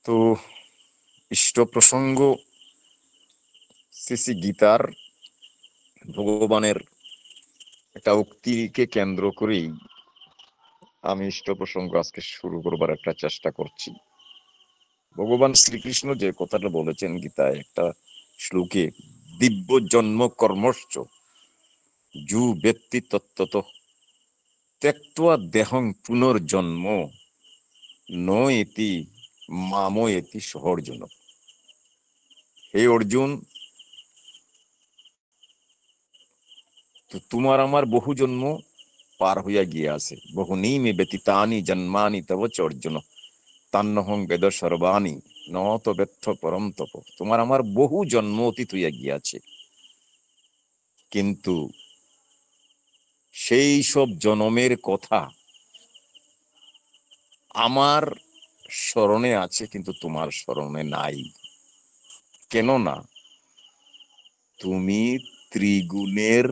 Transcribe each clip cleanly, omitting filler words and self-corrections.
তো ইষ্ট প্রসঙ্গ শ্রী গীতার ভগবানের একটা উক্তিকে কেন্দ্র করেই আমি ইষ্ট প্রসঙ্গ আজকে শুরু করবার একটা চেষ্টা করছি। ভগবান শ্রীকৃষ্ণ যে কথাটা বলেছেন গীতায় একটা শ্লোকে, দিব্য জন্ম কর্মশ্চ যু ব্যক্তি তত্ত্বত ত্যক্ত্বা দেহং পুনর্জন্ম ন এতি মাম এতি সহ অর্জুন। হে অর্জুন, তো তোমার আমার বহু জন্ম পার হইয়া গিয়ে আছে। বহু নিমে ব্যতীতানি জন্মানি তব চ অর্জুন তান্নহং বেদ সর্বাণী নত ব্যর্থ পরম তপ। তোমার আমার বহু জন্ম অতীত হইয়া গিয়াছে, কিন্তু সেই সব জন্মের কথা আমার স্মরণে আছে, কিন্তু তোমার স্মরণে নাই। কেননা তুমি ত্রিগুণের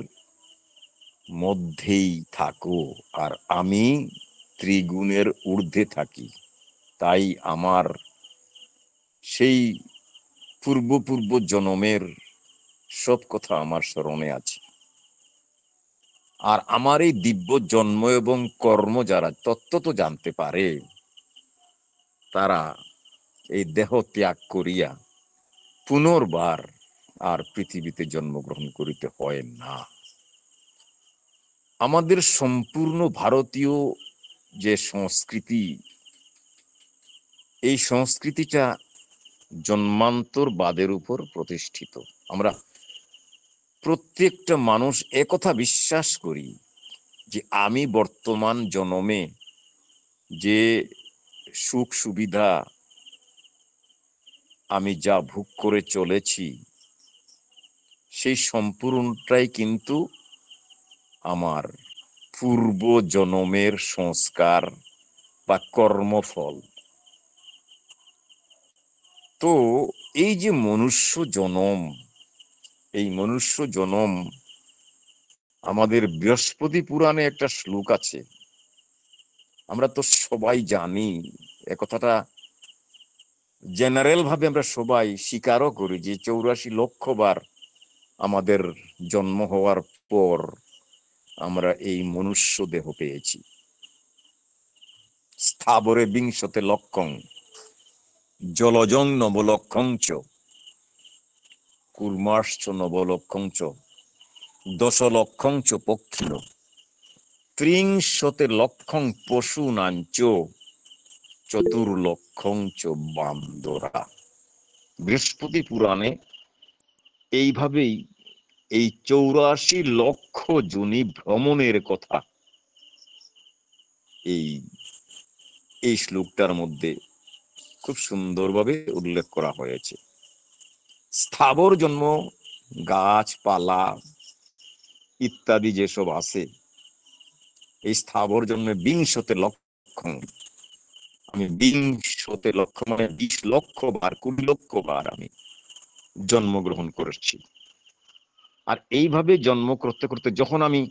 মধ্যেই থাকো, আর আমি ত্রিগুণের ঊর্ধ্বে থাকি। তাই আমার সেই পূর্ব পূর্ব জন্মের সব কথা আমার স্মরণে আছে। আর আমার এই দিব্য জন্ম এবং কর্ম যারা তত্ত্ব তো জানতে পারে, তারা এই দেহ ত্যাগ করিয়া পুনর্বার আর পৃথিবীতে জন্মগ্রহণ করিতে হয় না। আমাদের সম্পূর্ণ ভারতীয় যে সংস্কৃতি, এই সংস্কৃতিটা জন্মান্তরবাদের উপর প্রতিষ্ঠিত। আমরা প্রত্যেকটা মানুষ একথা বিশ্বাস করি যে আমি বর্তমান জন্মে যে সুখ সুবিধা আমি যা ভোগ করে চলেছি, সেই সম্পূর্ণটাই কিন্তু আমার পূর্ব জন্মের সংস্কার বা কর্মফল। তো এই যে মনুষ্য জনম, এই মনুষ্য জনম আমাদের বৃহস্পতি পুরাণে একটা শ্লোক আছে, আমরা তো সবাই জানি, একথাটা জেনারেল ভাবে আমরা সবাই স্বীকারও করি যে 84 লক্ষ বার আমাদের জন্ম হওয়ার পর আমরা এই মনুষ্য দেহ পেয়েছি। স্থাবরে বিংশতে লক্ষং জলজং নবলক্ষং চ কুর্মাশ্চ নবলক্ষং চ দশলক্ষং চ পক্ষিণ ত্রিংশতে লক্ষং পশুনাঞ্চ চতুর্লক্ষং চ বান্দরা। বৃহস্পতি পুরাণে এইভাবেই এই 84 লক্ষ যোনি ভ্রমণের কথা এই শ্লোকটার মধ্যে খুব সুন্দরভাবে উল্লেখ করা হয়েছে। স্থাবর জন্ম, গাছপালা ইত্যাদি যেসব আছে, এই স্থাবর জন্মে বিংশতে লক্ষ, আমি বিংশতে লক্ষ মানে 20 লক্ষ বার, 20 লক্ষ বার আমি জন্মগ্রহণ করেছি। আর এইভাবে জন্ম করতে করতে যখন আমি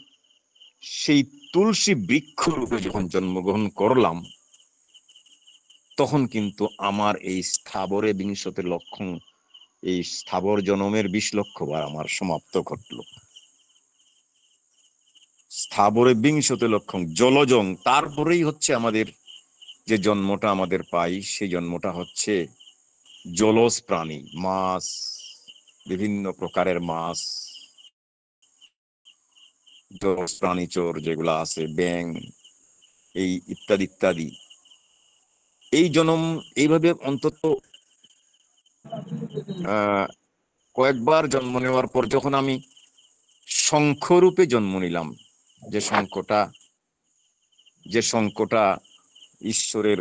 সেই তুলসী বৃক্ষ রূপে যখন জন্মগ্রহণ করলাম, তখন কিন্তু আমার এই স্থাবরে বিংশতে লক্ষ, এই স্থাবর জন্মের 20 লক্ষ বার আমার সমাপ্ত ঘটল। স্থাবরে বিংশতে লক্ষ জলজং, তারপরেই হচ্ছে আমাদের যে জন্মটা আমাদের পাই, সেই জন্মটা হচ্ছে জলজ প্রাণী, মাছ, বিভিন্ন প্রকারের মাছ, জলজ প্রাণীচর যেগুলা আছে, ব্যাং, এই ইত্যাদি ইত্যাদি। এই জন্ম এইভাবে অন্তত কয়েকবার জন্ম নেওয়ার পর যখন আমি শঙ্খরূপে জন্ম নিলাম, যে শঙ্খটা ঈশ্বরের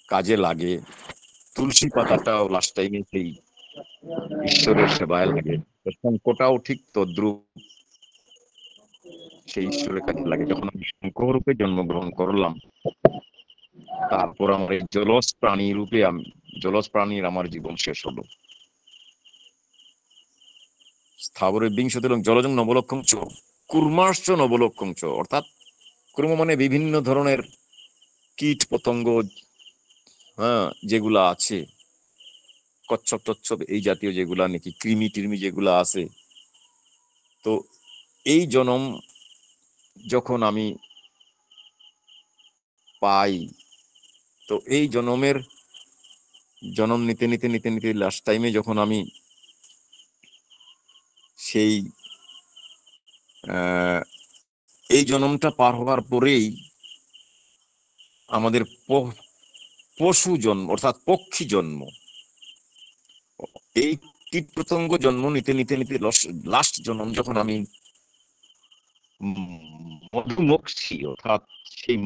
কাজে লাগে, তুলসী পাতাটাও লাস্ট টাইমে সেই ঈশ্বরের সেবায় লাগে, শঙ্খটাও ঠিক তদ্রুপ সেই ঈশ্বরের কাজে লাগে। যখন আমি শঙ্খরূপে জন্মগ্রহণ করলাম, তারপর আমার এই জলজ প্রাণী রূপে জলজ প্রাণীর আমার জীবন শেষ হলো। স্থাবরে বিংশতি এবং জলজং নবলক্ষং চ কুর্মাশ্চ নবলক্ষং চ, অর্থাৎ কুর্ম মানে বিভিন্ন ধরনের কীট পতঙ্গ, হ্যাঁ, যেগুলা আছে কচ্ছপ টচ্ছপ এই জাতীয় যেগুলা নাকি কৃমি টিমি যেগুলা আছে, তো এই জনম যখন আমি পাই, তো এই জনম নিতে নিতে নিতে নিতে লাস্ট টাইমে যখন আমি সেই আহ, এই জনমটা পার হওয়ার পরেই আমাদের পশু জন্ম অর্থাৎ পক্ষী জন্ম, এই কীট পতঙ্গ জন্ম নিতে নিতে নিতে লাস্ট জন্ম যখন আমি মধুমক্ষী অর্থাৎ সেই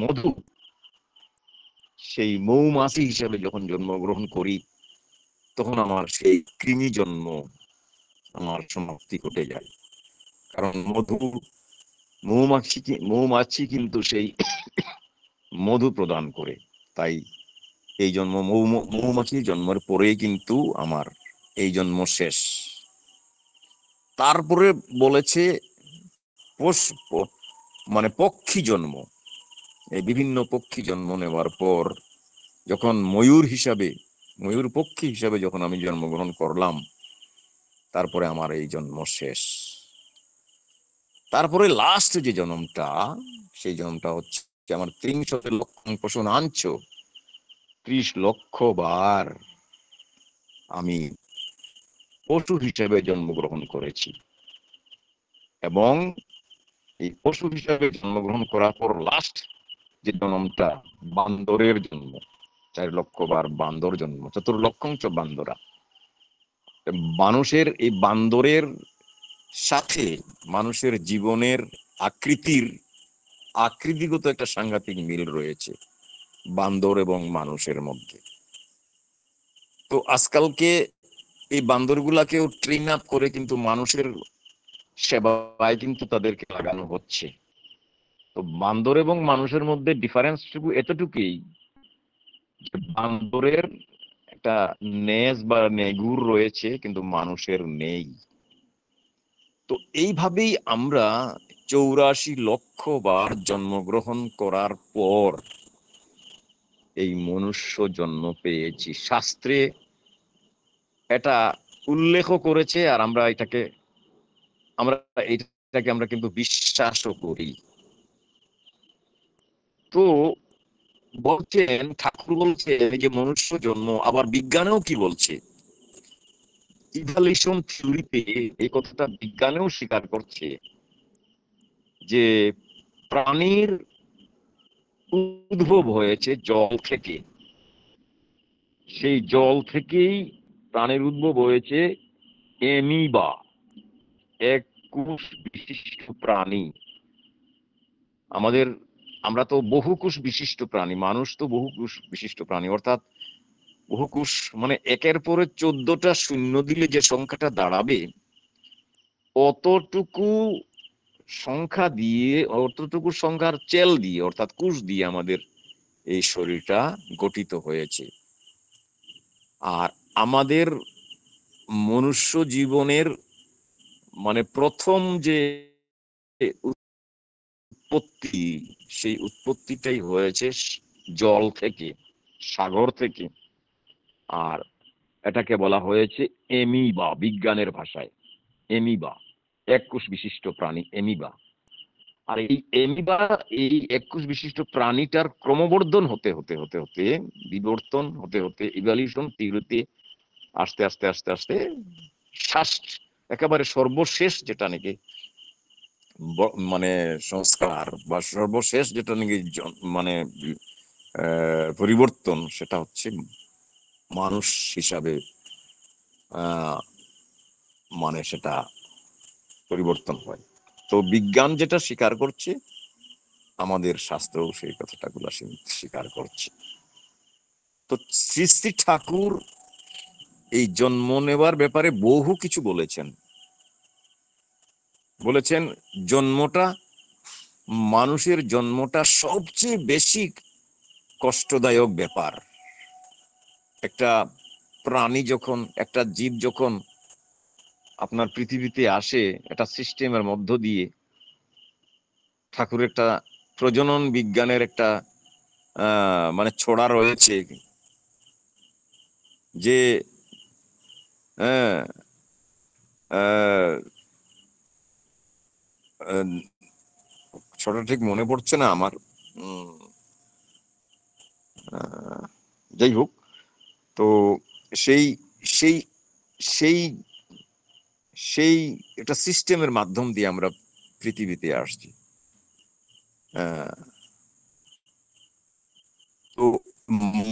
সেই মৌমাছি হিসেবে যখন জন্মগ্রহণ করি, তখন আমার সেই কৃমি জন্ম আমার সমাপ্তি ঘটে যায়। কারণ মৌমাছি কিন্তু সেই মধু প্রদান করে। তাই এই জন্ম মৌমাছি জন্মের পরেই কিন্তু আমার এই জন্ম শেষ। তারপরে বলেছে মানে পক্ষী জন্ম, এই বিভিন্ন পক্ষী জন্ম নেওয়ার পর যখন ময়ূর পক্ষী হিসাবে যখন আমি জন্মগ্রহণ করলাম, তারপরে আমার এই জন্ম শেষ। তারপরে লাস্ট যে জন্মটা, সেই জন্মটা হচ্ছে আমার 30 লক্ষ 30 লক্ষ বার আমি পশু হিসেবে জন্মগ্রহণ করেছি, এবং এই পশু হিসেবে জন্মগ্রহণ করার পর লাস্ট যে জন্মটা বান্দরের জন্ম, 4 লক্ষ বার বান্দর জন্ম, 4 লক্ষাংশ বান্দরা। মানুষের এই বান্দরের সাথে মানুষের জীবনের আকৃতিগত একটা সাংঘাতিক মিল রয়েছে বান্দর এবং মানুষের মধ্যে। তো আজকালকে এই বান্দরগুলাকেও ট্রেন আপ করে কিন্তু মানুষের সেবায় কিন্তু তাদেরকে লাগানো হচ্ছে। তো বান্দর এবং মানুষের মধ্যে ডিফারেন্সটুকু এতটুকুই, বান্দরের একটা নেজ বা নেগুর রয়েছে কিন্তু মানুষের নেই। তো এইভাবেই আমরা 84 লক্ষ বার জন্মগ্রহণ করার পর এই মনুষ্য জন্ম পেয়েছি। শাস্ত্রে এটা উল্লেখ করেছে, আর আমরা কিন্তু বিশ্বাসও করি। তো ঠাকুর বলছেন যে মনুষ্য জন্ম, আবার বিজ্ঞানেও কি বলছে, ইভলিউশন থিওরিতে এই কথাটা বিজ্ঞানেও স্বীকার করছে যে প্রাণীর উদ্ভব হয়েছে জল থেকে। সেই জল থেকেই প্রাণীর উদ্ভব হয়েছে এমিবা, এক কোষ বিশিষ্ট প্রাণী। আমরা তো বহুকোষ বিশিষ্ট প্রাণী, মানুষ তো বহুকোষ বিশিষ্ট প্রাণী, অর্থাৎ বহুকোষ মানে একের পরে 14টা শূন্য দিলে যে সংখ্যাটা দাঁড়াবে, অতটুকু অতটুকু সংখ্যার চেল দিয়ে অর্থাৎ কোষ দিয়ে আমাদের এই শরীরটা গঠিত হয়েছে। আর আমাদের মনুষ্য জীবনের মানে প্রথম যে উৎপত্তি, সেই উৎপত্তিটাই হয়েছে জল থেকে, সাগর থেকে। আর এটাকে বলা হয়েছে এমিবা, বিজ্ঞানের ভাষায় এমিবা, এক কোষ বিশিষ্ট প্রাণী এমিবা। আর এই এক কোষ বিশিষ্ট প্রাণীটার ক্রমবর্ধন হতে হতে হতে হতে বিবর্তন হতে হতে ইভলিউশন থিওরিতে আস্তে আস্তে আস্তে আস্তে একেবারে সর্বশেষ যেটা নাকি মানে সংস্কার বা সর্বশেষ যেটা নাকি মানে পরিবর্তন, সেটা হচ্ছে মানুষ হিসাবে আহ মানে সেটা পরিবর্তন হয়। তো বিজ্ঞান যেটা স্বীকার করছে, আমাদের শাস্ত্রও সেই কথাটাগুলো স্বীকার করছে। তো শ্রী শ্রী ঠাকুর এই জন্ম নেবার ব্যাপারে বহু কিছু বলেছেন। মানুষের জন্মটা সবচেয়ে বেশি কষ্টদায়ক ব্যাপার। একটা একটা জীব যখন আপনার পৃথিবীতে আসে, একটা সিস্টেমের মধ্য দিয়ে, ঠাকুর একটা প্রজনন বিজ্ঞানের একটা মানে ছড়া রয়েছে যে হ্যাঁ, আহ, আহ, ছটা ঠিক মনে পড়ছে না আমার। উম, আহ, যাই হোক, তো সেই সেই সেই সেই একটা সিস্টেমের মাধ্যম দিয়ে আমরা পৃথিবীতে আসছি। আহ, তো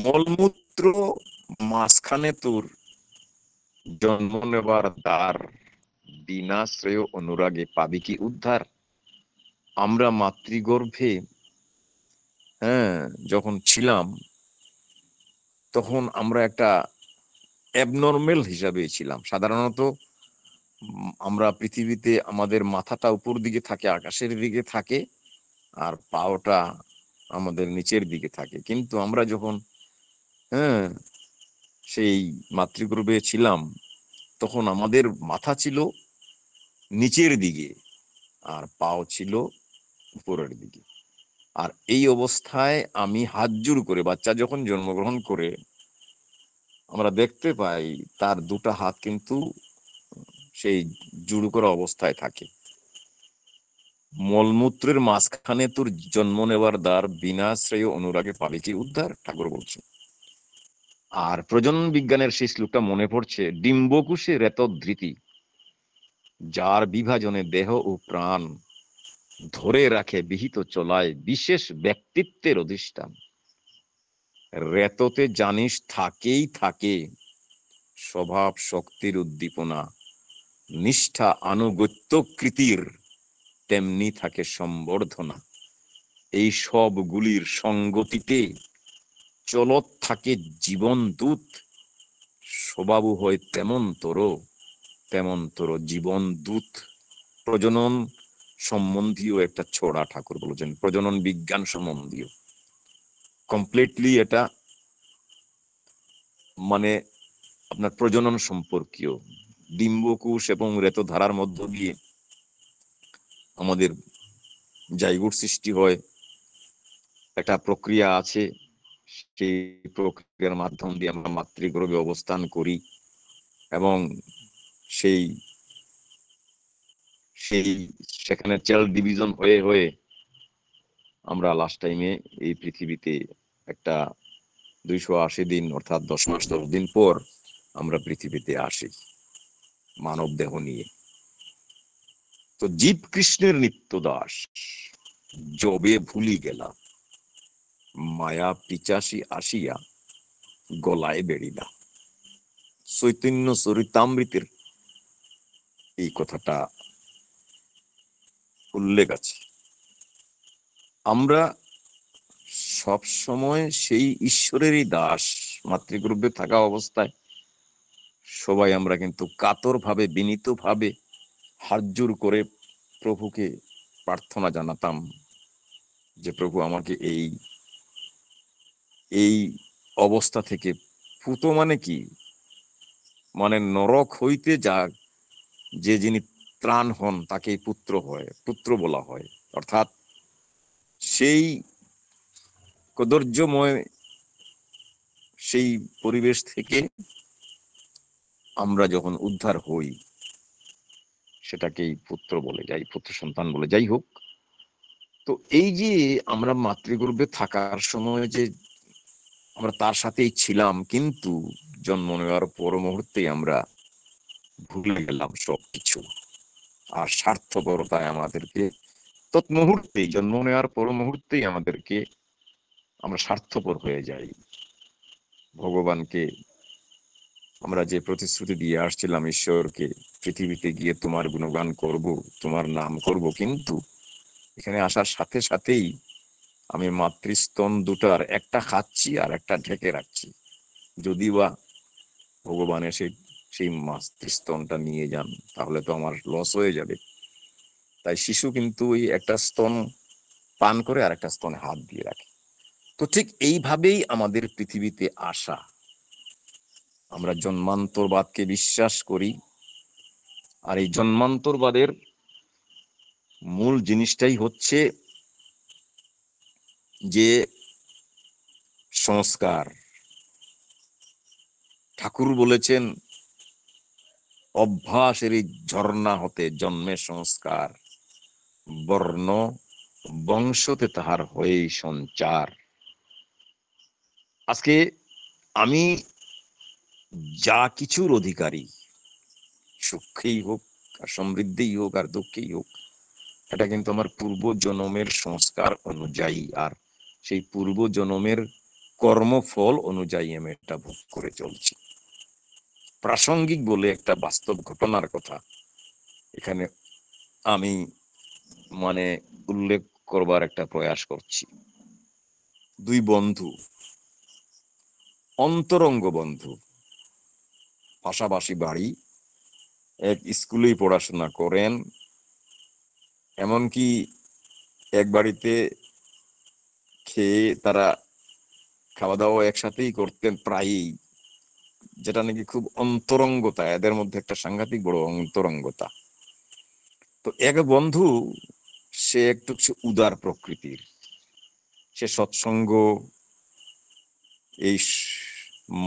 মলমূত্র মাঝখানে তোর জন্ম নেবার দ্বার, বিনাশ্রয় অনুরাগে পাবি কি উদ্ধার। আমরা মাতৃগর্ভে, হ্যাঁ, যখন ছিলাম তখন আমরা একটা অ্যাবনর্মাল হিসাবে ছিলাম। সাধারণত আমরা পৃথিবীতে আমাদের মাথাটা উপর দিকে থাকে, আকাশের দিকে থাকে, আর পাওটা আমাদের নিচের দিকে থাকে। কিন্তু আমরা যখন, হ্যাঁ, সেই মাতৃগর্ভে ছিলাম তখন আমাদের মাথা ছিল নিচের দিকে আর পাও ছিল উপরের দিকে। আর এই অবস্থায় আমি হাত জোড় করে, বাচ্চা যখন জন্মগ্রহণ করে আমরা দেখতে পাই তার দুটা হাত কিন্তু সেই জুড়ো করা অবস্থায় থাকে। মলমূত্রের মাঝখানে তোর জন্ম নেবার দ্বার, বিনা শ্রেয় অনুরাগে পাবে কি উদ্ধার, ঠাকুর বলছে। আর প্রজনন বিজ্ঞানের সেই শ্লোকটা মনে পড়ছে, ডিম্বকুশে রেতধৃতি, যার বিভাজনে দেহ ও প্রাণ ধরে রাখে বিহিত চলায় বিশেষ ব্যক্তিত্বের অধিষ্ঠান। রেততে জানিস থাকেই থাকে স্বভাব শক্তির উদ্দীপনা, নিষ্ঠা আনুগত্য কৃতির তেমনি থাকে সম্বর্ধনা। এই সবগুলির সঙ্গতিতে চলত থাকে জীবন দূত, স্বভাবু হয় তেমন তোর জীবন দূত। প্রজনন সম্বন্ধীয় একটা ছড়া ঠাকুর বলেছেন, প্রজনন বিজ্ঞান সম্বন্ধীয় কমপ্লিটলি এটা, মানে আপনার প্রজনন সম্পর্কীয়। ডিম্বকোষ এবং রেতধারার মধ্য দিয়ে আমাদের জাইগোট সৃষ্টি হয়, একটা প্রক্রিয়া আছে। সেই প্রক্রিয়ার মাধ্যম দিয়ে আমরা মাতৃগর্ভে অবস্থান করি এবং সেই সেই সেখানে সেল ডিভিশন হয়ে হয়ে আমরা লাস্ট টাইমে এই পৃথিবীতে একটা 280 দিন অর্থাৎ 10 মাস 10 দিন পর আমরা পৃথিবীতে আসি মানব দেহ নিয়ে। তো জীব কৃষ্ণের নিত্য দাস, যবে ভুলি গেলা, মায়া পিচাসি আসিয়া গলায় বেড়িলা। চৈতন্য চরিতামৃতের এই কথাটা উল্লেখ আছে। আমরা সব সময় সেই ঈশ্বরেরই দাস। মাতৃগর্ভে থাকা অবস্থায় সবাই আমরা কিন্তু কাতর ভাবে, বিনীত ভাবে হাত জোড় করে প্রভুকে প্রার্থনা জানাতাম যে প্রভু আমাকে এই এই অবস্থা থেকে, পুত মানে কি, মানে নরক হইতে যা যে যিনি ত্রাণ হন তাকেই পুত্র হয়, পুত্র বলা হয়। অর্থাৎ সেই কদর্যময় সেই পরিবেশ থেকে আমরা যখন উদ্ধার হই সেটাকেই পুত্র বলে যাই, পুত্র সন্তান বলে। যাই হোক, তো এই যে আমরা মাতৃগর্ভে থাকার সময় যে আমরা তার সাথেই ছিলাম, কিন্তু জন্ম নেওয়ার পর মুহূর্তেই আমরা ভুলে গেলাম সবকিছু। আর স্বার্থপরতায় আমাদেরকে তৎমুহূর্তেই, জন্ম নেওয়ার পর মুহূর্তেই আমাদেরকে, আমরা স্বার্থপর হয়ে যাই। ভগবানকে আমরা যে প্রতিশ্রুতি দিয়ে আসছিলাম, ঈশ্বরকে, পৃথিবীতে গিয়ে তোমার গুণগান করব, তোমার নাম করব, কিন্তু এখানে আসার সাথে সাথেই আমি মাতৃস্তন দুটার একটা খাচ্ছি আর একটা ঢেকে রাখছি। যদি বা ভগবান এসে সেই মাতৃস্তনটা নিয়ে যান তাহলে তো আমার লস হয়ে যাবে। তাই শিশু কিন্তু ওই একটা স্তন পান করে আর একটা স্তনে হাত দিয়ে রাখে। তো ঠিক এইভাবেই আমাদের পৃথিবীতে আসা। আমরা জন্মান্তরবাদকে বিশ্বাস করি, আর এই জন্মান্তরবাদের মূল জিনিসটাই হচ্ছে যে সংস্কার। ঠাকুর বলেছেন, অভ্যাসের এই ঝর্ণা হতে জন্মে সংস্কার, বর্ণ বংশতে তাহার হয়েই সঞ্চার। আজকে আমি যা কিছুর অধিকারী, সুখেই হোক আর সমৃদ্ধিই হোক আর দুঃখেই হোক, এটা কিন্তু আমার পূর্ব জন্মের সংস্কার অনুযায়ী আর সেই পূর্ব জন্মের কর্মফল অনুযায়ী আমি এটা ভোগ করে চলছি। প্রাসঙ্গিক বলে একটা বাস্তব ঘটনার কথা এখানে আমি মানে উল্লেখ করবার একটা প্রয়াস করছি। দুই বন্ধু, অন্তরঙ্গ বন্ধু, পাশাপাশি বাড়ি, এক স্কুলেই পড়াশোনা করেন, এমনকি এক বাড়িতে খেয়ে তারা খাওয়া দাওয়া একসাথেই করতেন প্রায়ই, যেটা নাকি খুব অন্তরঙ্গতা, এদের মধ্যে একটা সাংঘাতিক বড় অন্তরঙ্গতা। তো এক বন্ধু, সে একটু উদার প্রকৃতির, সে সৎসঙ্গ, এই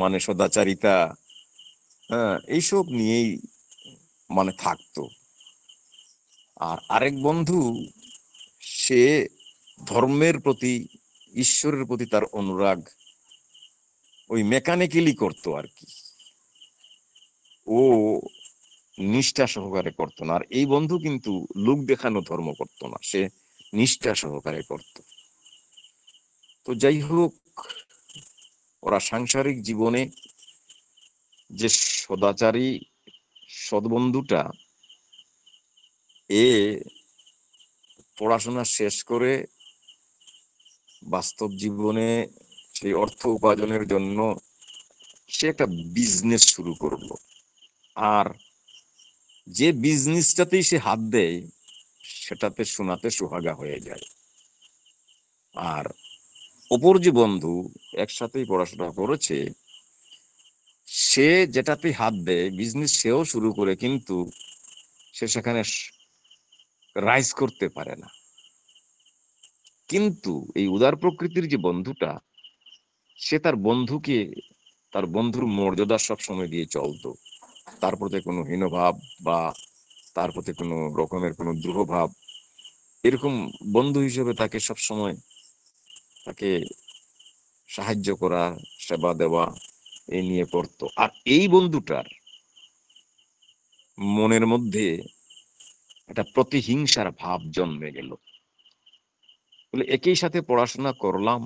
মানে সদাচারিতা, হ্যাঁ, এইসব নিয়েই মানে থাকতো। আর আরেক বন্ধু, সে ধর্মের প্রতি, ঈশ্বরের প্রতি তার অনুরাগ ওই মেকানিক্যালি করতো আর কি, ও নিষ্ঠা সহকারে করতো না। আর এই বন্ধু কিন্তু লোক দেখানো ধর্ম করতো না, সে নিষ্ঠা সহকারে করত। তো যাই হোক, ওরা সাংসারিক জীবনে যে সদাচারী সদ্বন্ধুটা, এ পড়াশোনা শেষ করে বাস্তব জীবনে সেই অর্থ উপার্জনের জন্য সে একটা বিজনেস শুরু করলো। আর যে বিজনেসটাতেই সে হাত দেয় সেটাতে সোনাতে সোহাগা হয়ে যায়। আর অপর যে বন্ধু একসাথেই পড়াশোনা করেছে, সে যেটাতে হাত দেয় বিজনেস সেও শুরু করে, কিন্তু সে সেখানে রাইজ করতে পারে না। কিন্তু এই উদার প্রকৃতির যে বন্ধুটা, সে তার বন্ধুকে, তার বন্ধুর মর্যাদা সব সময় দিয়ে চলতো, তার প্রতি কোনো হীনভাব বা তার প্রতি কোনো রকমের কোনো দ্রোহভাব, এরকম বন্ধু হিসেবে তাকে সব সময় তাকে সাহায্য করা, সেবা দেওয়া, এই নিয়ে করতো। আর এই বন্ধুটার মনের মধ্যে একটা প্রতিহিংসার ভাব জন্মে গেল। বলে একই সাথে পড়াশোনা করলাম,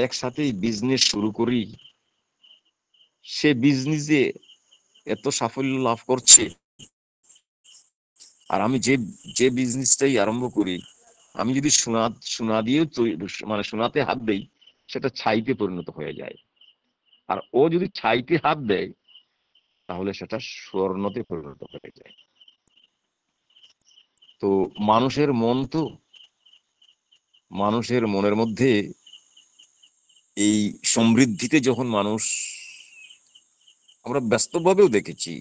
একসাথেই বিজনেস শুরু করি, সে বিজনেসে এত সাফল্য লাভ করছে, আর আমি যে যে বিজনেসটাই আরম্ভ করি, আমি যদি সোনা সোনা দিয়েও মানে সোনাতে হাত দেই, সেটা ছাইতে পরিণত হয়ে যায়। আর ও যদি ছাইতে হাত দেয়, তাহলে সেটা স্বর্ণতে পরিণত হয়ে যায়। তো মানুষের মন, তো মানুষের মনের মধ্যে এই সমৃদ্ধিতে যখন মানুষ, আমরা বাস্তবভাবেও দেখেছি,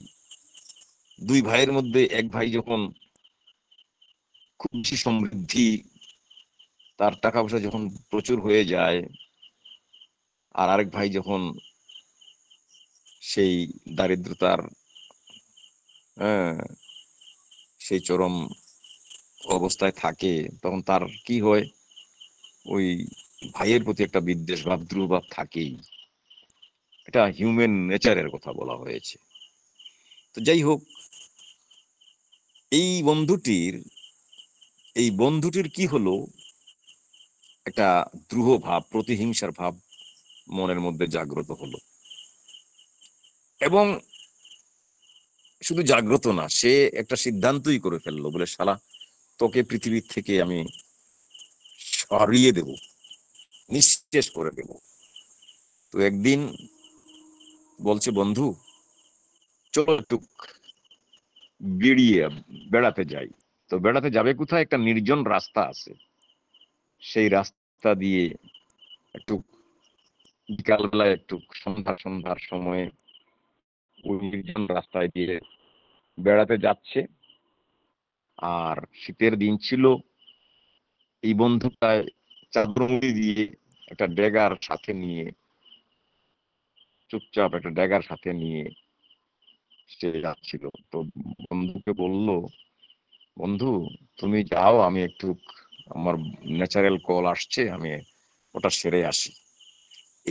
দুই ভাইয়ের মধ্যে এক ভাই যখন খুব বেশি সমৃদ্ধি, তার টাকা পয়সা যখন প্রচুর হয়ে যায়, আর আরেক ভাই যখন সেই দারিদ্রতার, হ্যাঁ, সেই চরম অবস্থায় থাকে, তখন তার কি হয়, ওই ভাইয়ের প্রতি একটা বিদ্বেষ ভাব, দ্রুভাব থাকেই। এটা হিউম্যান নেচারের কথা বলা হয়েছে। তো যাই হোক, এই বন্ধুটির এই বন্ধুটির কি হলো, একটা দ্রুহ ভাব, প্রতিহিংসার ভাব মনের মধ্যে জাগ্রত হলো। এবং শুধু জাগ্রত না, সে একটা সিদ্ধান্তই করে ফেললো, বলে শালা, তোকে পৃথিবীর থেকে আমি সরিয়ে দেব, নিঃশেষ করে দেব। তো একদিন বলছে, বন্ধু চলো একটু বেরিয়ে বেড়াতে যাই। তো বেড়াতে যাবে কোথায়, একটা নির্জন রাস্তা আছে, সেই রাস্তা দিয়ে একটু বিকালবেলায়, একটু সন্ধ্যার সময়ে ওই নির্জন রাস্তায় দিয়ে বেড়াতে যাচ্ছে। আর শীতের দিন ছিল, এই বন্ধুটায় চাদর মুড়ি দিয়ে একটা ডেগার সাথে নিয়ে চুপচাপ একটা ড্যাগার সাথে নিয়ে সে যাচ্ছিল। তো বন্ধুকে বলল, বন্ধু তুমি যাও, আমি একটু আমার ন্যাচারাল কল আসছে, আমি ওটা সেরে আসি।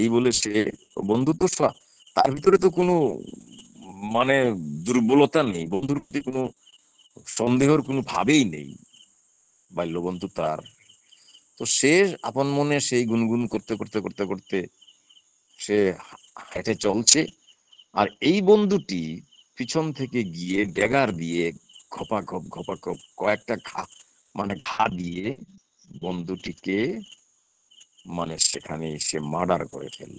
এই বলে সে, বন্ধু তো তার ভিতরে তো কোনো মানে দুর্বলতা নেই, বন্ধুর প্রতি কোনো সন্দেহের কোনো ভাবেই নেই, বাল্যবন্ধু তার। তো সে আপন মনে সেই গুনগুন করতে করতে করতে করতে সে হেঁটে চলছে। আর এই বন্ধুটি পিছন থেকে গিয়ে ড্যাগার দিয়ে ঘপাঘপ কয়েকটা ঘা দিয়ে বন্ধুটিকে সেখানে সে মার্ডার করে ফেলল।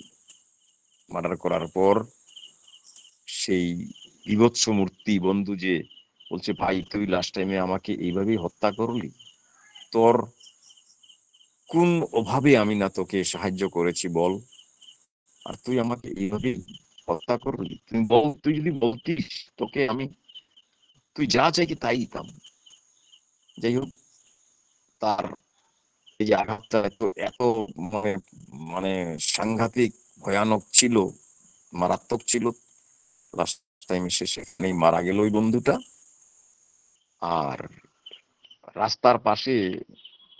মার্ডার করার পর সেই বীভৎস মূর্তি বন্ধু যে বলছে, ভাই তুই লাস্ট টাইমে আমাকে এইভাবেই হত্যা করলি, তোর কোন অভাবে আমি না তোকে সাহায্য করেছি বল, আর তুই আমাকে এইভাবে হত্যা করলি? তুই বল, তুই যদি বলতিস তোকে আমি, তুই যা চাইকি তাই দিতাম। যাই হোক, তার এই যে আঘাতটা এত এত মানে মানে সাংঘাতিক ভয়ানক ছিল, মারাত্মক ছিল। লাস্ট টাইমে সে সেখানেই মারা গেল ওই বন্ধুটা। আর রাস্তার পাশে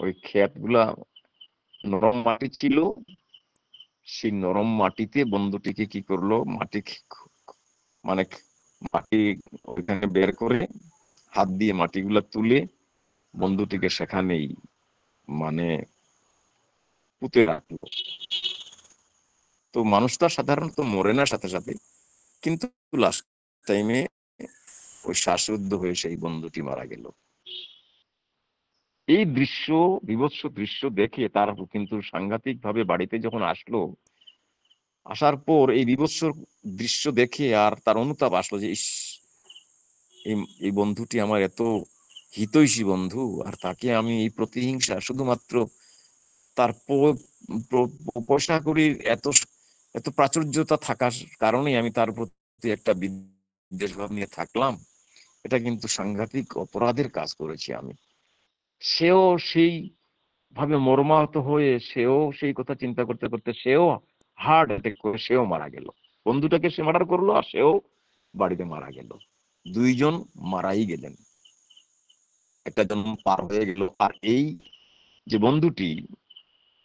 ওই ক্ষেতগুলা নরম মাটি ছিল, সেই নরম মাটিতে বন্ধুটিকে কি করলো, মানে মাটি ওইখানে বের করে হাত দিয়ে মাটিগুলা তুলে বন্ধুটিকে সেখানেই মানে পুঁতে রাখলো। তো মানুষ তো আর সাধারণত মরে না সাথে সাথে, কিন্তু লাস্ট টাইমে ওই শ্বাসরুদ্ধ হয়ে সেই বন্ধুটি মারা গেল। এই দৃশ্য, বীভৎস দৃশ্য দেখে তার কিন্তু সাংঘাতিক ভাবে বাড়িতে যখন আসলো, আসার পর এই বীভৎস দৃশ্য দেখে আর তার অনুতাপ আসলো যে ইস, এই এই বন্ধুটি আমার এত হিতৈষী বন্ধু, আর তাকে আমি এই প্রতিহিংসা শুধুমাত্র তার পয়সা কড়ির এত এত প্রাচুর্যতা থাকার কারণেই আমি তার প্রতি একটা বিদ্বেষ ভাব নিয়ে থাকলাম। এটা কিন্তু সাংঘাতিক অপরাধের কাজ করেছি আমি। সেও সেই ভাবে মর্মাহত হয়ে সেও সেই কথা চিন্তা করতে করতে সেও হার্ট অ্যাটাক করে সেও মারা গেল। বন্ধুটাকে সে মার্ডার করলো আর সেও বাড়িতে মারা গেল। দুইজন মারাই গেলেন, একটা জন্ম পার হয়ে গেল। আর এই যে বন্ধুটি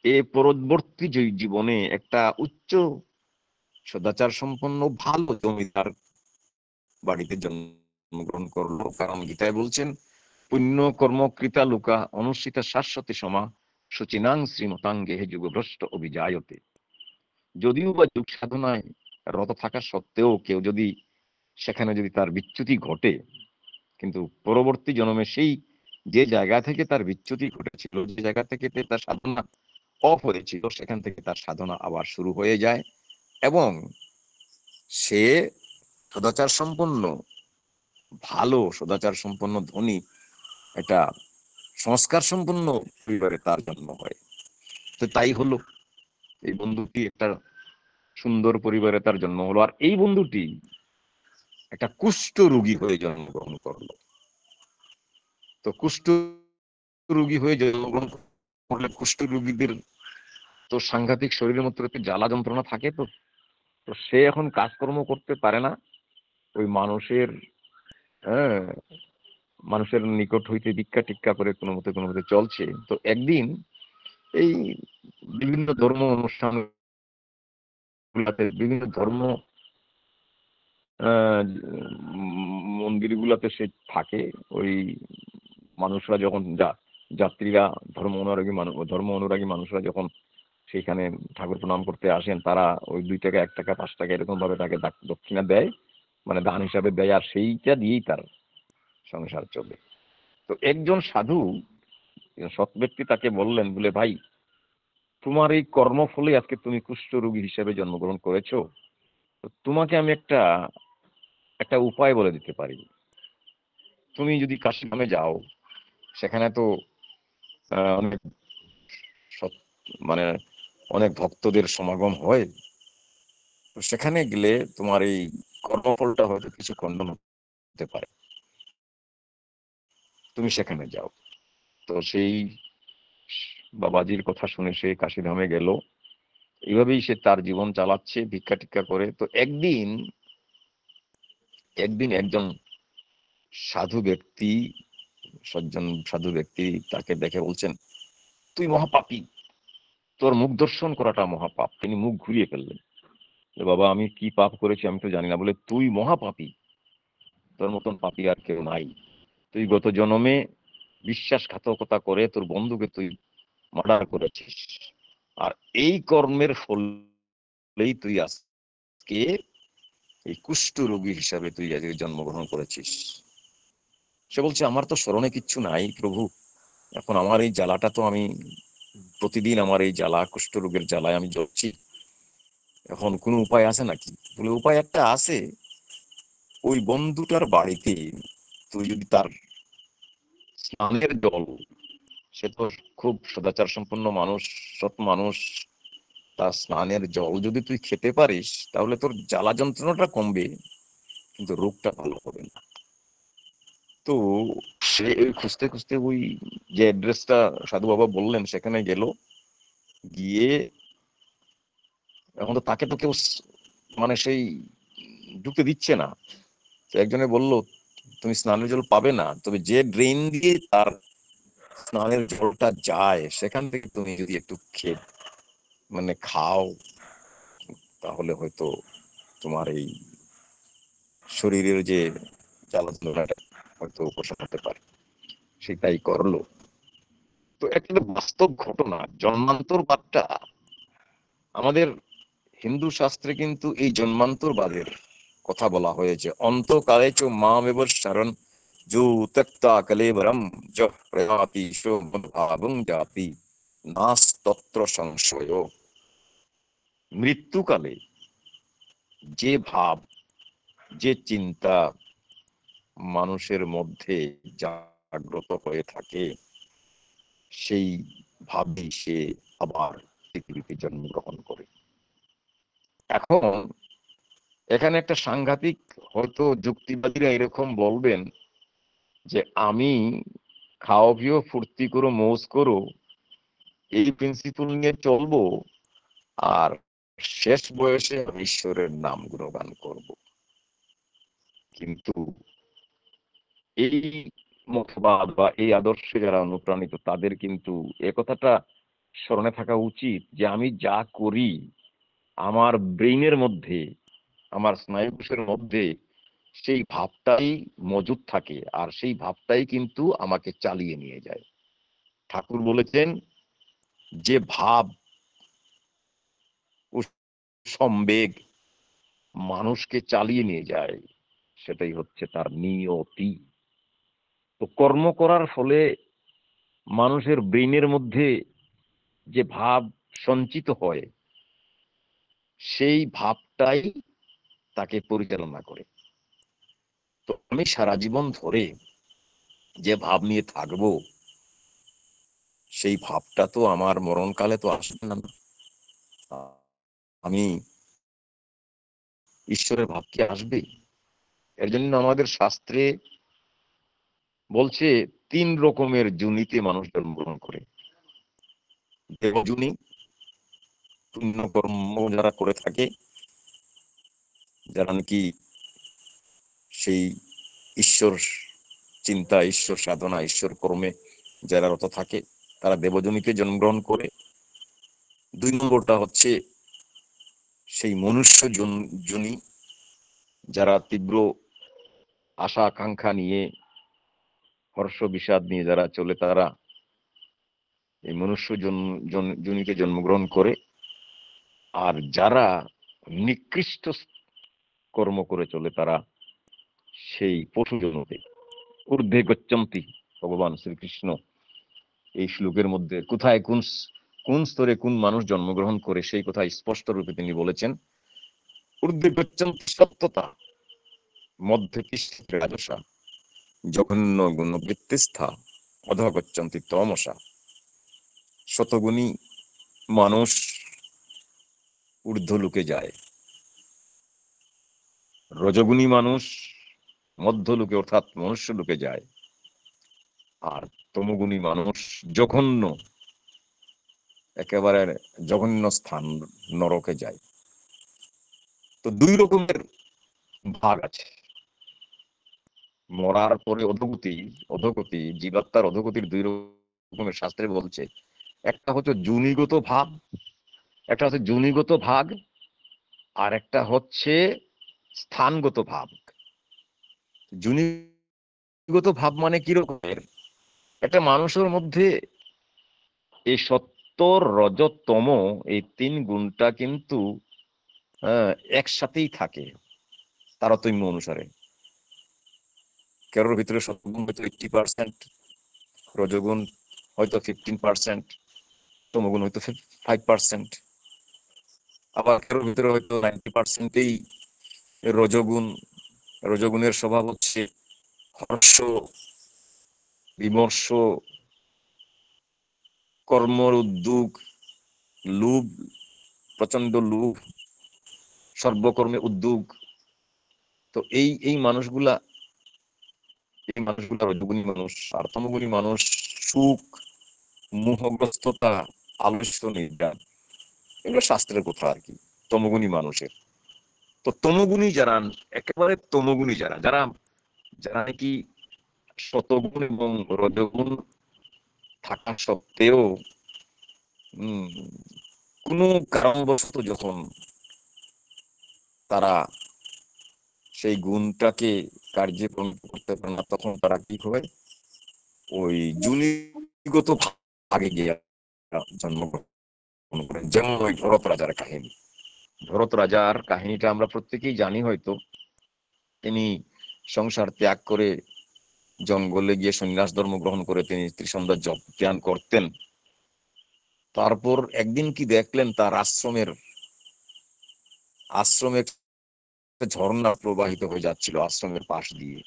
এ পরবর্তী জীবনে একটা উচ্চ সদাচার সম্পন্ন ভালো জমিদার বাড়িতে জন্মগ্রহণ করলো। কারণ গীতায় বলছেন, পুণ্য কর্ম কৃতা লোকা অনুষ্ঠিতা শাশ্বতী সমা শুচিনাং শ্রীমতাঙ্গে হে যুগভ্রষ্ট অভিজায়তে। যদিও বা যুগ সাধনায় রত থাকা সত্ত্বেও কেউ যদি সেখানে যদি তার বিচ্যুতি ঘটে, কিন্তু পরবর্তী জন্মে সেই যে জায়গা থেকে তার বিচ্যুতি ঘটেছিল, যে জায়গা থেকে তার সাধনা অফ হয়েছিল, সেখান থেকে তার সাধনা আবার শুরু হয়ে যায়। এবং সে সদাচার সম্পন্ন ভালো, সদাচার সম্পন্ন ধনী, এটা সংস্কার সম্পন্ন পরিবারে তার জন্ম হয়। তো তাই হলো, এই বন্ধুটি একটা সুন্দর পরিবারে তার জন্ম হলো। আর এই বন্ধুটি একটা কুষ্ঠ রোগী হয়ে জন্মগ্রহণ করলো। তো কুষ্ঠ রোগী হয়ে জন্মগ্রহণ করলে কুষ্ঠ রোগীদের তো সাংঘাতিক শরীরের মধ্যে একটু জ্বালা যন্ত্রণা থাকে। তো তো সে এখন কাজকর্ম করতে পারে না, ওই মানুষের, হ্যাঁ, মানুষের নিকট হইতে ভিক্ষা টিক্ষা করে কোনো মতে চলছে। তো একদিন এই বিভিন্ন ধর্ম অনুষ্ঠান গুলাতে, বিভিন্ন ধর্ম মন্দির গুলাতে সে থাকে। ওই মানুষরা যখন যাত্রীরা, ধর্ম অনুরাগী মানুষরা যখন সেখানে ঠাকুর প্রণাম করতে আসেন, তারা ওই 2 টাকা 1 টাকা 5 টাকা এরকম ভাবে তাকে দক্ষিণা দেয়, মানে দান হিসাবে দেয়, আর সেইটা দিয়েই তার সংসার চলে। তো একজন সাধু, সৎ ব্যক্তি তাকে বললেন, বলে ভাই, তোমার এই কর্মফলে আজকে তুমি কুষ্ঠ রোগী হিসেবে জন্মগ্রহণ করেছো। তো তোমাকে আমি একটা একটা উপায় বলে দিতে পারি। তুমি যদি কাশীধামে যাও, সেখানে তো অনেক মানে অনেক ভক্তদের সমাগম হয়। তো সেখানে গেলে তোমার এই কর্মফলটা হয়তো কিছু খণ্ডন হতে পারে, তুমি সেখানে যাও। তো সেই বাবাজির কথা শুনে সে কাশীধামে গেল। এইভাবেই সে তার জীবন চালাচ্ছে ভিক্ষা টিক্ষা করে। তো একদিন একদিন একজন সাধু ব্যক্তি, সজ্জন সাধু ব্যক্তি তাকে দেখে বলছেন, তুই মহাপাপী, তোর মুখ দর্শন করাটা মহাপাপ। তিনি মুখ ঘুরিয়ে ফেললেন, যে বাবা আমি কি পাপ করেছি আমি তো জানি না। বলে, তুই মহাপাপী, তোর মতন পাপী আর কেউ নাই। তুই গত জন্মে বিশ্বাসঘাতকতা করে তোর বন্ধুকে তুই মার্ডার করেছিস, আর এই কর্মের ফলেই তুই আজকে এই কুষ্ঠ রোগী হিসাবে তুই আজকে জন্মগ্রহণ করেছিস। সে বলছে, আমার তো স্মরণে কিচ্ছু নাই প্রভু, এখন আমার এই জ্বালাটা তো আমি প্রতিদিন, আমার এই জ্বালা কুষ্ঠ রোগের জ্বালায় আমি জ্বলছি, এখন কোনো উপায় আছে নাকি? বলে, উপায় একটা আছে। ওই বন্ধুটার বাড়িতে তুই যদি তার স্নানের জল, সে তো খুব সদাচার সম্পন্ন মানুষ, সৎ মানুষ, তার স্নানের জল যদি তুই খেতে পারিস তাহলে তোর জ্বালা যন্ত্রণাটা কমবে, কিন্তু রোগটা ভালো হবে না। তো সে ওই খুঁজতে খুঁজতে ওই যে অ্যাড্রেসটা সাধু বাবা বললেন সেখানে গেল, গিয়ে এখন তো তাকে তো কেউ মানে সেই ঢুকতে দিচ্ছে না। তো একজনে বলল, তুমি স্নানের জল পাবে না, তবে যে ড্রেন দিয়ে তার স্নানের জলটা যায় সেখান থেকে তুমি যদি একটু খেয়ে মানে খাও, তাহলে হয়তো তোমার এই শরীরের যে জ্বালা যন্ত্রণাটা হয়তো উপশম হতে পারে। সেটাই করলো। তো একটা বাস্তব ঘটনা, জন্মান্তরবাদটা আমাদের হিন্দু শাস্ত্রে কিন্তু এই জন্মান্তরবাদের কথা বলা হয়েছে। অন্তকালে চ মামেব শরণ যো ত্যক্তা কলেবরম যঃ প্রয়াতি সো মদ্ভাবং জাতি নাস্তত্র সংশয়। মৃত্যুকালে যে ভাব, যে চিন্তা মানুষের মধ্যে জাগ্রত হয়ে থাকে, সেই ভাবেই সে আবার পৃথিবীতে জন্মগ্রহণ করে। এখন এখানে একটা সাংঘাতিক, হয়তো যুক্তিবাদীরা এরকম বলবেন যে আমি খাও পিও ফুর্তি করো মৌজ করো এই প্রিন্সিপল নিয়ে চলবো, আর শেষ বয়সে আমি ঈশ্বরের নাম গুণগান করব। কিন্তু এই মতবাদ বা এই আদর্শে যারা অনুপ্রাণিত তাদের কিন্তু এ কথাটা স্মরণে থাকা উচিত যে আমি যা করি আমার ব্রেইনের মধ্যে, আমার স্নায়ুকোষের মধ্যে সেই ভাবটাই মজুদ থাকে, আর সেই ভাবটাই কিন্তু আমাকে চালিয়ে নিয়ে যায়। ঠাকুর বলেছেন, যে ভাব ও সম্বেগ মানুষকে চালিয়ে নিয়ে যায় সেটাই হচ্ছে তার নিয়তি। তো কর্ম করার ফলে মানুষের ব্রেইনের মধ্যে যে ভাব সঞ্চিত হয় সেই ভাবটাই তাকে পরিচালনা করে। তো আমি সারা জীবন ধরে যে ভাব নিয়ে থাকবো সেই ভাবটা তো আমার মরণকালে তো আসবে না। আমি ঈশ্বরের ভাব কি আসবে? এর জন্য আমাদের শাস্ত্রে বলছে 3 রকমের জুনিতে মানুষ জন্মগ্রহণ করে। দেবজুনি, পুণ্যকর্ম যারা করে থাকে, যারা নাকি সেই ঈশ্বর চিন্তা, ঈশ্বর সাধনা, ঈশ্বর কর্মে যারা রত থাকে, তারা দেবজনিতে জন্মগ্রহণ করে। 2 নম্বরটা হচ্ছে সেই মনুষ্য জনি, যারা তীব্র আশা আকাঙ্ক্ষা নিয়ে, হর্ষ বিষাদ নিয়ে যারা চলে, তারা এই মনুষ্য জনিতে জন্মগ্রহণ করে। আর যারা নিকৃষ্ট কর্ম করে চলে তারা সেই পশু জন্মতে ঊর্ধ্বে গচ্ছন্তি। ভগবান শ্রীকৃষ্ণ এই শ্লোকের মধ্যে কোথায় কোন কোন স্তরে কোন মানুষ জন্মগ্রহণ করে সেই কথা স্পষ্ট রূপে তিনি বলেছেন। ঊর্ধ্বে গচ্ছন্তি সত্যতা, মধ্যে তিষ্ঠতি রাজসা, জঘন্য গুণবৃত্তিস্থা, অধঃ গচ্ছন্তি তমসা। শতগুণী মানুষ ঊর্ধ্ব লোকে যায়, রজগুণী মানুষ মধ্য লোকে অর্থাৎ মনুষ্য লোকে যায়, আর তমগুণী মানুষ জঘন্য একেবারে জঘন্য স্থান, নরকে যায়। তো দুই রকমের ভাগ আছে। মরার পরে অধোগতি, অধোগতি জীবাত্মার অধোগতির দুই রকমের শাস্ত্রে বলছে। একটা হচ্ছে জুনিগত ভাব, একটা হচ্ছে জুনিগত ভাগ, আর একটা হচ্ছে স্থানগত ভাব। জুনিগত ভাব মানে কি রকমের? একটা মানুষের মধ্যে এই সত্য, রজ, তম, এই তিন গুণটা কিন্তু একসাথেই থাকে তারতম্য অনুসারে। কারোর ভিতরে সত্ত্বগুণ হয়তো 80%, রজগুণ হয়তো 15%, তমগুণ হয়তো 5%, আবার কারোর ভিতরে হয়তো 90%ই রজগুণ। রজগুণের স্বভাব হচ্ছে হর্ষ, বিমর্ষ, কর্মর উদ্যোগ, লোভ, প্রচন্ড লোভ, সর্বকর্মে উদ্যোগ। তো এই এই মানুষগুলা এই মানুষগুলা রজগুণী মানুষ। আর তমগুণী মানুষ সুখ, মোহগ্রস্ততা, আলস্য, নির্যান, এগুলো শাস্ত্রের কথা আর কি তমগুণী মানুষের। তো তমগুণী যারা, একেবারে তমগুণী যারা, যারা যারা নাকি শতগুণ এবং রজগুণ থাকা সত্ত্বেও কোনো কারণবশত যখন তারা সেই গুণটাকে কার্যে পরিণত করতে পারে না, তখন তারা কি হয়, ওই জুনিগত ভাগে গিয়ে জন্মগ্রহণ করে। যেমন ওই ভরত রাজার কাহিনী। ভরত রাজার কাহিনীটা আমরা প্রত্যেকেই জানি হয়তো। তিনি সংসার ত্যাগ করে জঙ্গলে গিয়ে সন্ন্যাস ধর্ম গ্রহণ করে তিনি ত্রিসন্ধ্যা জপ ধ্যান করতেন। তারপর একদিন কি দেখলেন, তার আশ্রমের আশ্রমে ঝর্ণা প্রবাহিত হয়ে যাচ্ছিল আশ্রমের পাশ দিয়ে।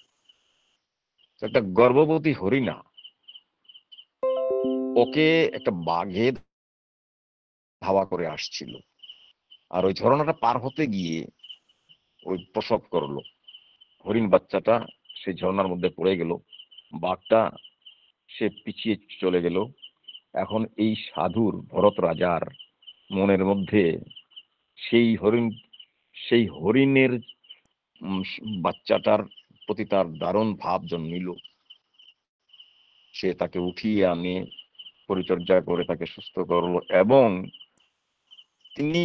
একটা গর্ভবতী হরিণা, ওকে একটা বাঘে ধাওয়া করে আসছিল, আর ওই ঝর্ণাটা পার হতে গিয়ে ওই প্রসব করলো। হরিণ বাচ্চাটা সেই ঝর্ণার মধ্যে পড়ে গেল, বাঘটা সে পিছিয়ে চলে গেল। এখন এই সাধুর, ভরত রাজার মনের মধ্যে সেই হরিণ, সেই হরিণের বাচ্চাটার প্রতি তার দারুণ ভাব জন্মিল। সে তাকে উঠিয়ে আনে, পরিচর্যা করে তাকে সুস্থ করলো। এবং তিনি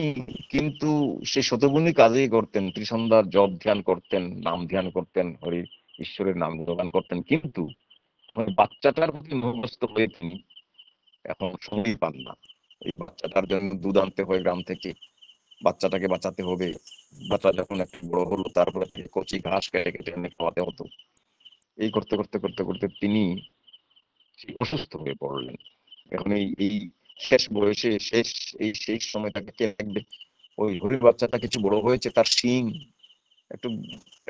কিন্তু সে শতগুণী কাজই করতেন, ত্রিসন্ধ্যার জপ ধ্যান করতেন, নাম ধ্যান করতেন, হরি ঈশ্বরের নাম গান করতেন, কিন্তু বাচ্চাটার প্রতি মোহগ্রস্ত হয়ে তিনি এখন সময় পান না। এই বাচ্চাটার জন্য দুধ আনতে হয় গ্রাম থেকে, বাচ্চাটাকে বাঁচাতে হবে। বাচ্চা যখন একটু বড় হলো, তারপরে কচি ঘাস কেটে কেটে এনে খাওয়াতে হতো। এই করতে করতে করতে করতে তিনি অসুস্থ হয়ে পড়লেন। এখন এই এই শেষ বয়সে, এই শেষ সময়টাকে কে রাখবে? ওই হরিণ বাচ্চাটা কিছু বড় হয়েছে, তার শিং একটু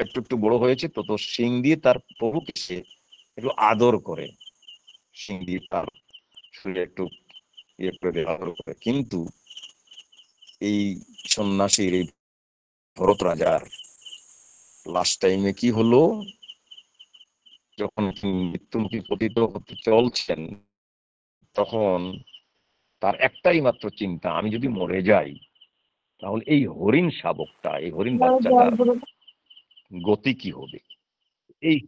একটু একটু বড় হয়েছে, তো তো শিং দিয়ে তার প্রভুকে সে একটু আদর করে, শিং দিয়ে তার শরীরে একটু ইয়ে করে আদর করে। কিন্তু এই সন্ন্যাসীর, এই ভরত রাজার লাস্ট টাইমে কি হলো, যখন মৃত্যুমুখী পতিত হতে চলছেন, তখন তার একটাই মাত্র চিন্তা, আমি যদি মরে যাই তাহলে এই হরিণ শাবকটা, এই হরিণ বাচ্চাটার গতি কি হবে। এই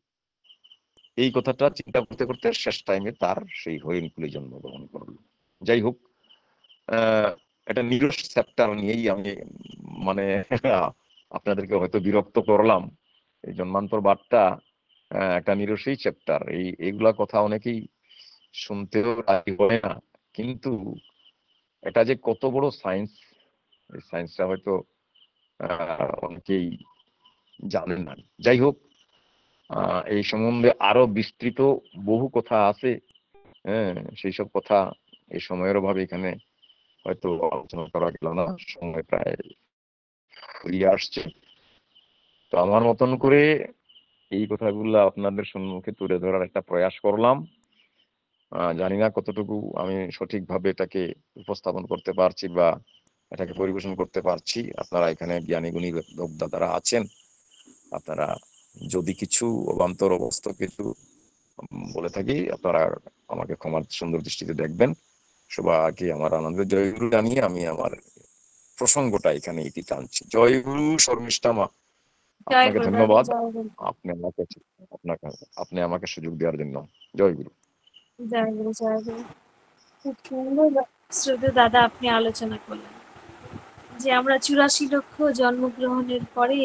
এই কথাটা চিন্তা করতে করতে শেষ টাইমে তার সেই হরিণ কুলে জন্মগ্রহণ করলো। যাই হোক, এটা নিরস চ্যাপ্টার নিয়েই আমি মানে আপনাদেরকে হয়তো বিরক্ত করলাম। এই জন্মান্তর বার্তা একটা নিরসই চ্যাপ্টার। এইগুলা কথা অনেকেই শুনতেও রাজি হয় না, কিন্তু এটা যে কত বড় সায়েন্স, এই সায়েন্সটা হয়তো অনেকেই জানেন না। যাই হোক, এই সম্বন্ধে আরো বিস্তৃত বহু কথা আছে। হ্যাঁ, সেই সব কথা এই সময়ের অভাবে এখানে হয়তো আলোচনা করা গেল না, সময় প্রায় ফুরিয়ে আসছে। তো আমার মতন করে এই কথাগুলো আপনাদের সম্মুখে তুলে ধরার একটা প্রয়াস করলাম। জানি না কতটুকু আমি সঠিকভাবে এটাকে উপস্থাপন করতে পারছি বা এটাকে পরিবেশন করতে পারছি। আপনারা এখানে জ্ঞানী গুণী বক্তারা আছেন, আপনারা যদি কিছু অবান্তর অবস্থা কিছু বলে থাকি, আপনারা আমাকে ক্ষমার সুন্দর দৃষ্টিতে দেখবেন। সবাইকে আমার আনন্দ জয়গুরু জানিয়ে আমি আমার প্রসঙ্গটা এখানে ইতি টানছি। জয়গুরু শর্মিষ্ঠা মা, জয় আপনাকে গুরু দাদা, ধন্যবাদ। জয় গুরু। আপনি আমাকে সুযোগ দেওয়ার জন্য। জয়গুরু। জয় গুরু, জয় গুরু। খুব সুন্দর শ্রুতি দাদা আপনি আলোচনা করলেন যে আমরা 84 লক্ষ জন্মগ্রহণের পরে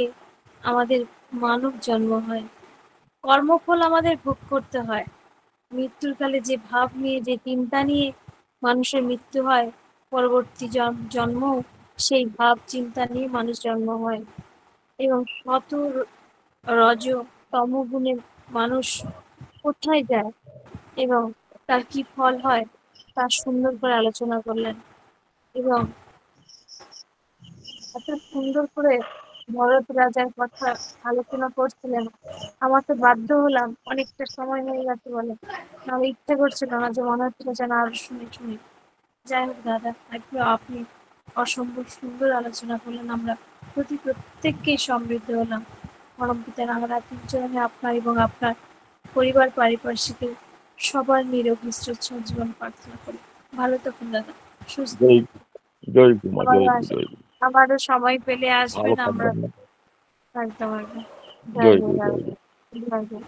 আমাদের মানব জন্ম হয়, কর্মফল আমাদের ভোগ করতে হয়। মৃত্যুর কালে যে ভাব নিয়ে, যে চিন্তা নিয়ে মানুষের মৃত্যু হয়, পরবর্তী জন্ম সেই ভাব চিন্তা নিয়ে মানুষ জন্ম হয়। এবং শত রজ তম গুণের মানুষ কোথায় যায় এবং তার কি ফল হয় তা সুন্দর করে আলোচনা করলেন। এবং এত সুন্দর করে ভরত রাজার কথা আলোচনা করছিলেন, আমার তো বাধ্য হলাম, অনেকটা সময় হয়ে গেছে বলে, নাহলে ইচ্ছে করছিল না, যে মনে হচ্ছিল যেন আরো শুনে শুনি। যাই হোক দাদা, একটু আপনি অসম্ভব সুন্দর আলোচনা করলেন, আমরা প্রত্যেককেই সমৃদ্ধ হলাম। পরম পিতার আমরা তিনজনে আপনার এবং আপনার পরিবার পারিপার্শ্বিকের সবার নিরোগী সুস্থ জীবন প্রার্থনা করি। ভালো থাকুন দাদা, সুস্থ জয় থাকুন। জয় গুরু মা, জয় আবারও গুরু, জয় গুরু। আমারও সময় পেলে ভালো আসবেন, আমরা থাকবেন না। একদম একদম। জয় জয় গুরু গুরু, দাদা, জয় গুরু। জয় গুরু।